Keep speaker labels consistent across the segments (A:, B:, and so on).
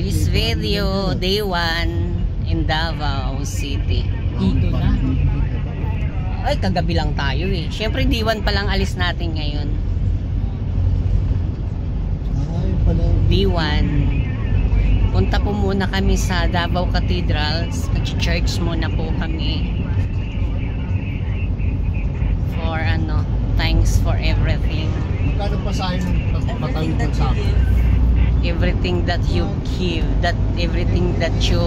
A: Release video, day 1 in Davao City.
B: Dito na.
A: Ay, kagabi lang tayo eh. Siyempre, day 1 pa lang alis natin ngayon. Day 1. Punta po muna kami sa Davao Cathedral. Mag-church muna po kami. For ano, thanks for everything.
C: Magkano pa sa akin matawid sa akin?
A: Everything that you give, that everything that you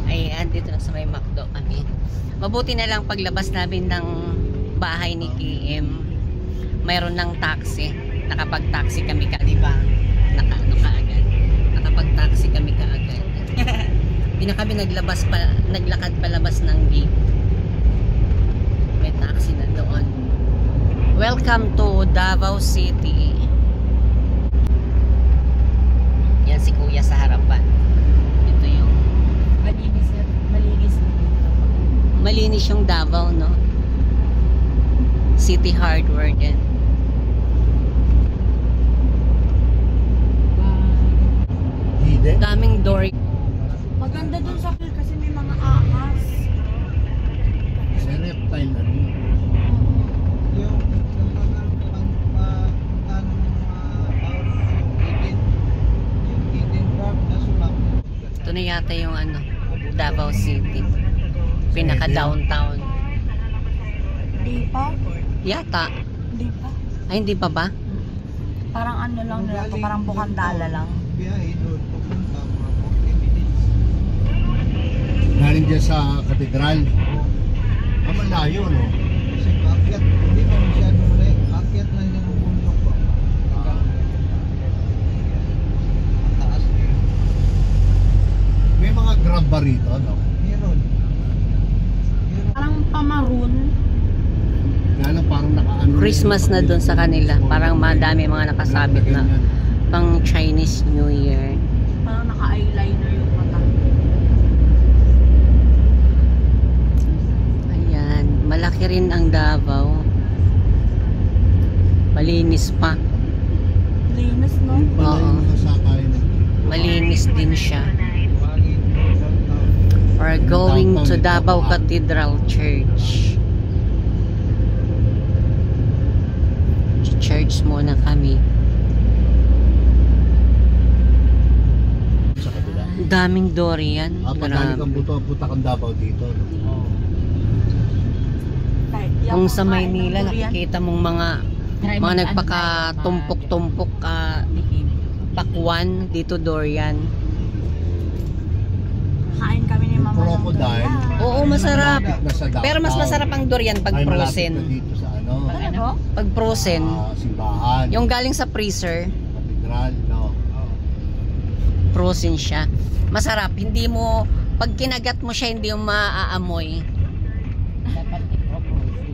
A: ay andito na sa may McDo kami. Mabuti na lang paglabas namin ng bahay ni KM, mayroon ng taxi. Nakapag-taxi kami ka, di ba? Kaagad. Nakapag-taxi kami kaagad. Hindi na kami naglakad palabas ng gate. May taxi na doon. Welcome to Davao City. Yan si Kuya sa harapan. Ito yung
B: Malinis na dito.
A: malinis yung Davao, no? City hardware din.
C: Hidden?
A: Daming door.
B: Maganda dun sa pier kasi may mga ahas.
C: Sa reptile na rin.
A: Ito na yata yung ano, Davao City. Pinaka downtown.
B: Di pa?
A: Yata.
B: Di pa.
A: Ay, hindi pa ba?
B: Parang ano lang nila to, parang Bukandala lang.
C: Galing dyan sa katedral. Malayo, no?
D: Kasi paakyat, hindi pa masyado mali. Paakyat lang yung bundok ko. Taas din.
C: May mga grab ba rito, no?
D: Meron.
B: Parang pamaroon.
C: Kaya parang nakaano.
A: Christmas na doon sa kanila. Parang madami mga nakasabit na pang Chinese New Year.
B: Parang naka-eyeliner yung mata.
A: Ayan. Malaki rin ang Davao. Malinis pa.
B: Linis, no?
A: Oo.
C: Sakay na.
A: Malinis din siya. We're going to Davao Cathedral Church. Church muna kami.
C: Sa kabila.
A: Daming durian.
C: Pagkali kang buto, puta kang Davao dito. No?
A: Kung sa Maynila, nakikita mong mga nagpaka-tumpok-tumpok pakwan dito durian.
B: Kain kami ni Mama ng
C: Crocodile.
B: durian.
A: Oo, masarap.
C: Nasa downtown.
A: Pero mas masarap ang durian pag
C: Ay, malapit na
A: frozen.
C: dito sa ano?
B: Ano?
A: Pag frozen,
C: Simbahan.
A: yung galing sa freezer,
C: katedral, no?
A: frozen siya. Masarap. Hindi mo, pag kinagat mo siya, hindi mo maaamoy.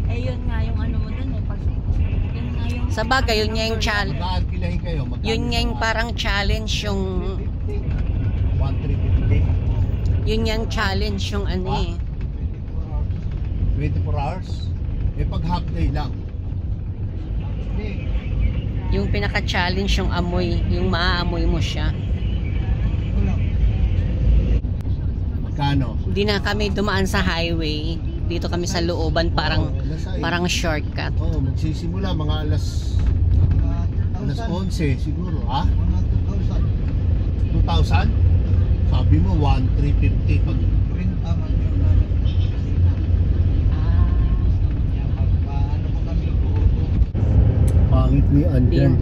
B: Eh, yun nga yung ano mo dun eh. Pag, yun nga yung...
A: Sa bagay, yun nga yung challenge.
C: Magkakilahin kayo.
A: Yun nga yung parang challenge yung
C: 1,350.
A: yun nga yung challenge yung ano eh.
C: 24 hours? Eh pag half day lang.
A: Yung pinaka-challenge yung amoy, yung maaamoy mo siya.
C: Magkano?
A: Hindi na kami dumaan sa highway. Dito kami sa looban, parang shortcut.
C: Oo, magsisimula mga alas 11 siguro, ha?
D: Mga 2,000.
C: 2,000? Sabi mo 1,350 pag
D: Renta man yun na. Paano mo kami buo.
C: pangit ni Andyan.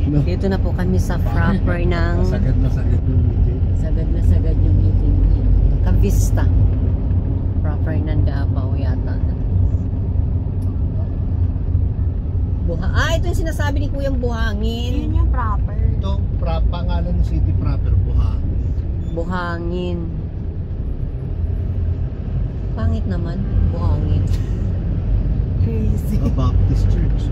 C: No?
A: Dito na po kami sa proper ng
C: Sagad na sagad yung meeting.
A: sagad yung meeting niya. Kavista. Proper ng Davao yata. Ito yung sinasabi ni Kuyang Buhangin.
B: Yun yung proper.
C: Ito, pangalan ng city proper, Buhangin.
A: Buhangin. Pangit naman, Buhangin.
B: Crazy.
C: A Baptist Church.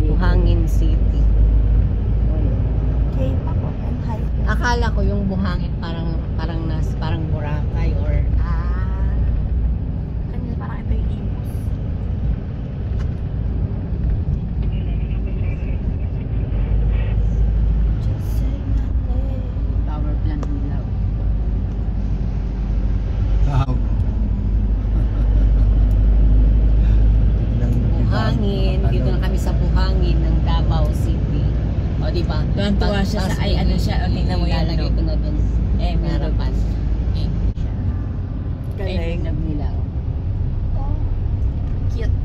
A: Buhangin City.
B: K-pop and hype.
A: Akala ko yung Buhangin parang Boracay or
B: Kanina parang ito yung Imus.
A: Buhangin. Dito na kami sa Buhangin ng Davao City. O, di ba?
B: Tuwan-tuwa siya sa, ay ano siya, o tingnan mo yan.
A: Ilalagay ko na doon.
B: May
A: Harapan.
B: Galing. Nila.
A: Cute.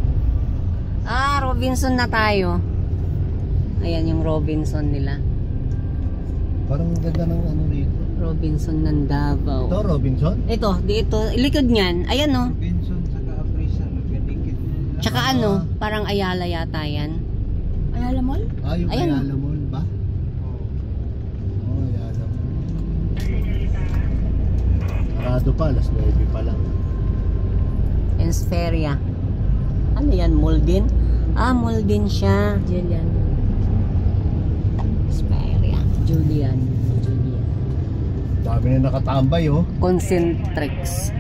A: Ah, Robinson na tayo. Ayan yung Robinson nila.
C: Parang ganda ng ano dito.
A: Robinson ng Davao.
C: Ito, Robinson?
A: Ito, dito. Likod niyan. Ayan no.
D: Robinson sa Aprisa, nagkadikit nila.
A: Tsaka ano, parang Ayala yata yan.
B: Ayala Mall?
C: Ah, yung
A: Ayan.
C: Ayala Mall ba? Oh, Ayala Mall. Sarado pa, alas 9 pa lang.
A: Ensferia. Ano yan? Mall din? Ah, mall din siya.
B: Julian.
A: Ensferia.
B: Julian.
C: Dami na nakatambay oh.
A: Concentrix.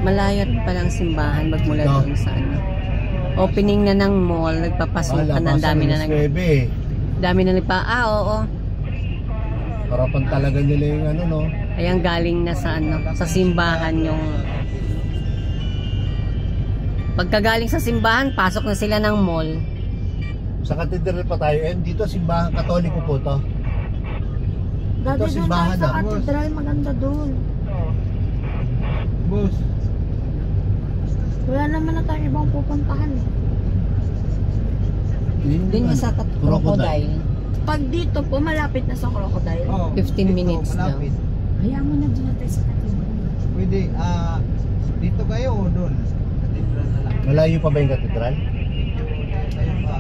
A: Malayat palang simbahan magmula
C: No.
A: doon sa ano. Opening na ng mall, nagpapasukan na, dami na dami na oo.
C: Harapan talaga nila yung ano no.
A: Ayan galing na sa ano, sa simbahan yung pagkagaling sa simbahan, pasok na sila ng mall.
C: Sa katedral pa tayo. Dito simbahan Katoliko po to.
E: Dati
C: Ito,
E: doon
C: simbahan
E: tayo sa
C: na.
E: katedral, maganda doon.
D: Boss,
E: Wala naman na tayo ibang pupuntahan eh.
A: Doon yung sa Crocodile.
E: Pag dito po, malapit na sa Crocodile.
D: oh,
A: 15
D: dito,
A: minutes daw.
D: malapit.
E: Hayaan mo na dyan na tayo sa katedral.
D: Pwede, dito kayo o doon? Katedral na lang.
C: Malayo pa ba yung katedral?
D: Kayo pa.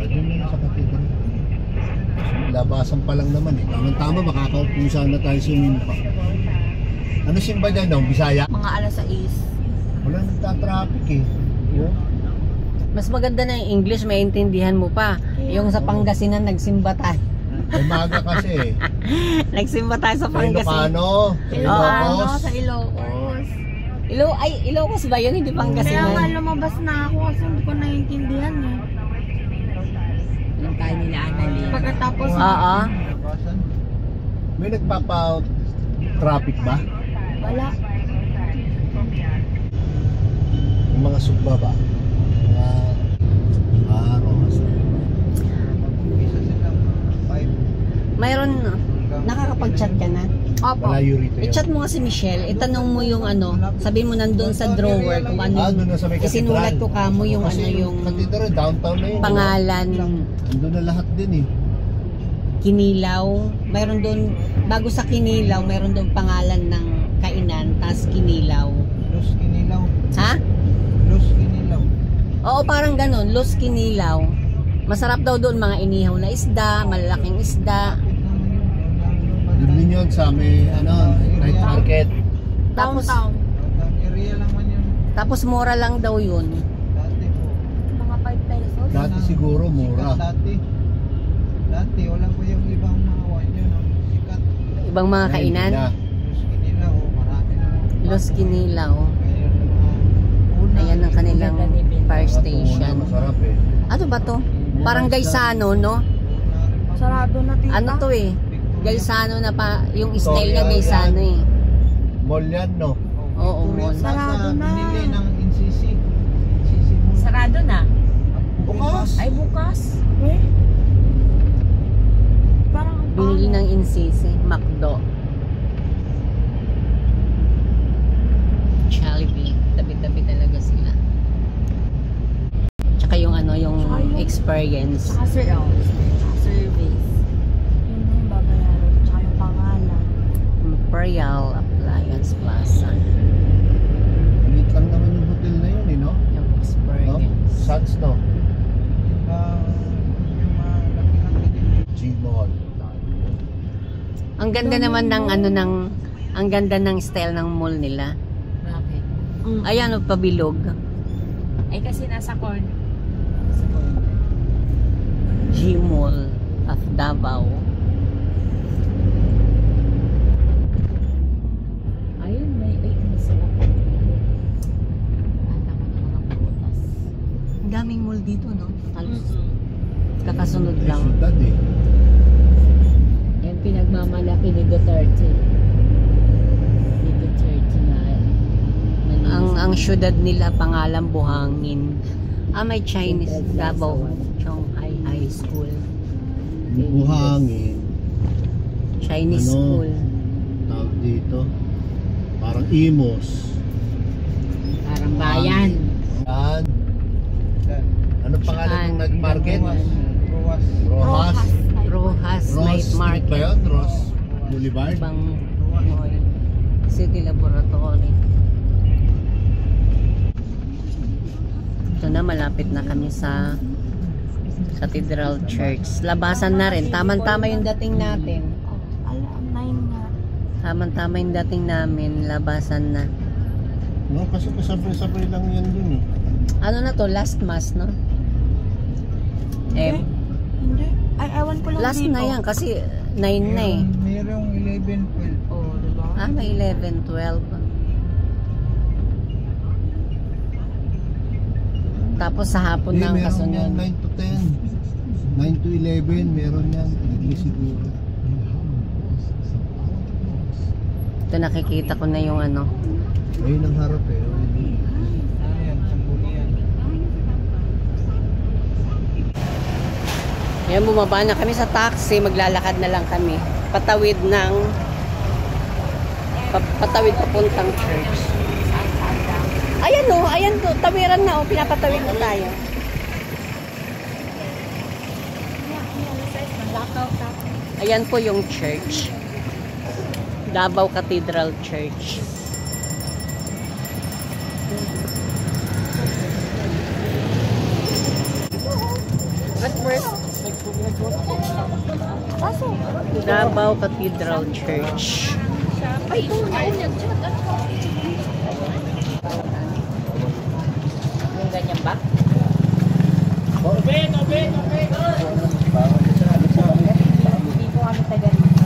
C: Doon na sa katedral. Labasan pa lang naman eh. Tama-tama makakaupusa na tayo sumimpa. Ano simba dyan no? Bisaya?
E: Mga alas 6.
C: Wala nagta-traffic eh. Oh.
A: Mas maganda na yung English, maintindihan mo pa. Yung sa Pangasinan, nagsimba tayo.
C: Umaga kasi eh.
A: Nagsimba tayo sa
C: Sa
A: Pangasinan.
C: Ilocano, sa Ilocos.
E: Sa Ilocos.
A: Ilocos ba yun? Hindi
E: Kaya nga
A: Pangasinan.
E: lumabas na ako kasi hindi ko naiintindihan eh.
B: Yung tayo nila Annalyn.
E: Pagkatapos,
A: Oo.
D: Labasan.
C: May nagpapa-traffic ba?
E: wala.
C: Yung mga sugba ba? Mga Romas.
D: Isa silang 5
A: Mayroon, nakakapag-chat ka na.
E: Opo.
C: Malayo rito yun.
A: I-chat mo nga si Michelle, itanong mo yung ano, sabihin mo nandun sa drawer kung ano
C: Ah,
A: yung,
C: doon na sa may
A: isinulat
C: katedral.
A: ko ka mo yung
C: Kasi
A: ano yung
C: katedral, downtown na yun.
A: pangalan,
C: Doon na lahat din eh.
A: Kinilaw. Mayroon doon, bago sa Kinilaw, mayroon doon pangalan ng kainan, tas Kinilaw.
D: Los Kinilaw.
A: Ha?
D: Los Kinilaw.
A: Oo, parang ganun, Los Kinilaw. Masarap daw doon mga inihaw na isda, malalaking isda.
C: Doon din yun sa may night market.
A: Tapos,
E: Downtown.
D: Downtown area lang man yun.
A: tapos mura lang daw yun.
D: Dati po.
E: Mga 5 pesos.
C: Dati siguro mura.
D: Sikat dati wala po yung ibang mga wine yun. Ang sikat.
A: Ibang mga kainan.
D: Los Kinilaw. Marami na.
A: Los Kinilaw.
D: Ngayon, una.
A: Ayan ang kanilang fire station.
C: Masarap eh.
A: Ano ba to? Parang Gaisano, no?
E: Sarado na tita.
A: Ano to eh? Gaisano na pa, yung
C: Ito,
A: style na
C: yan,
A: Gaisano eh.
C: Mall yan no?
A: Oo, mall.
E: Sarado na.
D: Binili ng NCC. NCC mo.
B: Sarado na.
C: Bukas.
B: Ay, bukas.
E: Eh? Parang ang
A: Binili
E: pangit.
A: ng Insisi, McDo. Jollibee. Tabi-tabi talaga sila. Tsaka yung ano, yung
E: Tsaka yung-
A: experience.
E: Tsaka service. Yun na yung babayaran. Tsaka yung pangalan.
A: Imperial Appliance Plaza.
C: Maliit lang naman yung hotel na yun eh no?
A: Yung
C: No?
A: experience.
C: Suns no?
D: Yung laki-laki din.
C: G-Mall.
A: Ang ganda naman ng ano ng ang ganda ng style ng mall nila.
B: Bakit?
A: Ayan, pabilog.
B: Ay, kasi nasa corner.
A: G-Mall of Davao.
B: Ayun, may masarap. Alam ko ng mga prutas.
A: Ang daming mall dito, no? Halos kakasunod
C: Ay,
A: lang.
C: syudad eh.
B: pinagmamalaki ni Duterte. Ni Duterte na
A: Ang syudad nila pangalan Buhangin. May Chinese Davao Chonghai High School.
C: Buhangin.
A: Chinese
C: Ano?
A: school.
C: Tawag dito. Parang Imos.
B: parang bayan.
C: Yan.
D: Yan.
C: Ano pangalan
A: Saan?
C: ng night market?
D: Ruwas.
C: Rojas.
A: Rojas Night
C: Street ba
A: Market.
C: yun? Ross Boulevard?
A: Ibang mall. City Laboratory. Ito na, malapit na kami sa Cathedral Church. Labasan na rin. Tamang-tama yung dating natin.
E: Alam, 9 nga.
A: Tamang-tama yung dating namin. Labasan na.
C: No, kasi kasabay-sabay lang yan dun eh.
A: Ano na to? Last mass, no?
E: Hindi. Ay, ewan ko lang
A: Last
E: dito.
A: na yan kasi 9 na eh.
D: Merong 11, 12.
E: Oh, diba?
A: May 11, 12. Tapos sa hapon na ang
C: Meron
A: kasunod.
C: yan 9 to 10. 9 to 11, meron yan. Hindi siguro.
A: Ito nakikita ko na yung ano.
C: Ayun ang harap eh.
D: Ano yan? Sambuli yan.
A: Ayan, bumaba na kami sa taxi. Maglalakad na lang kami. Patawid papuntang church. Ayan o, ayan to. Tawiran na o. Pinapatawid na tayo. Ayan po yung church. Davao Cathedral Church. Davao Cathedral Church. Yung ganyan ba? Hindi po kami taga rito.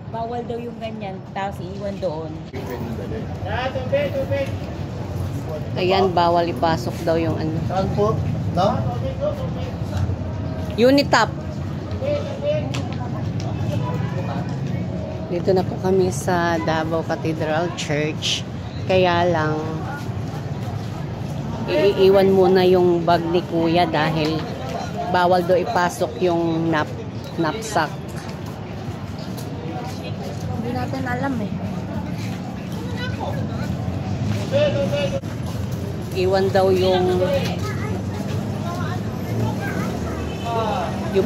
B: Bawal daw yung ganyan, tapos iiwan doon.
A: Ayan, bawal ipasok daw yung ano.
C: Saan po? No?
A: Unitap. Dito na po kami sa Davao Cathedral Church. Kaya lang, iiwan muna yung bag ni Kuya dahil bawal daw ipasok yung knapsack.
E: Hindi natin alam eh.
A: Iwan daw yung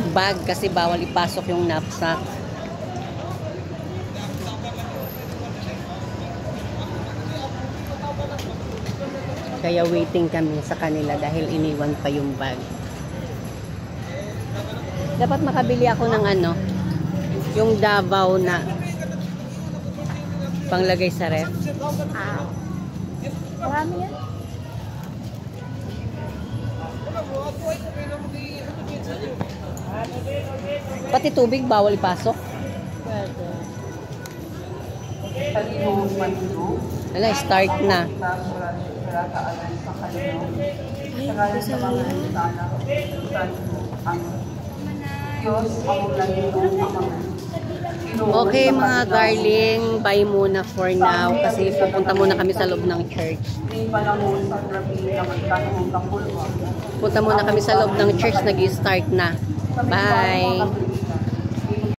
A: bag kasi bawal ipasok yung knapsack. Kaya waiting kami sa kanila dahil iniwan pa yung bag. Dapat makabili ako ng ano, yung Davao na panglagay sa ref.
E: Marami yan.
A: Pati tubig bawal ipasok. Wala, start na. Okay mga darling, bye muna for now kasi pupunta muna kami sa loob ng church. Punta muna kami sa loob ng church, nag-start na. Bye!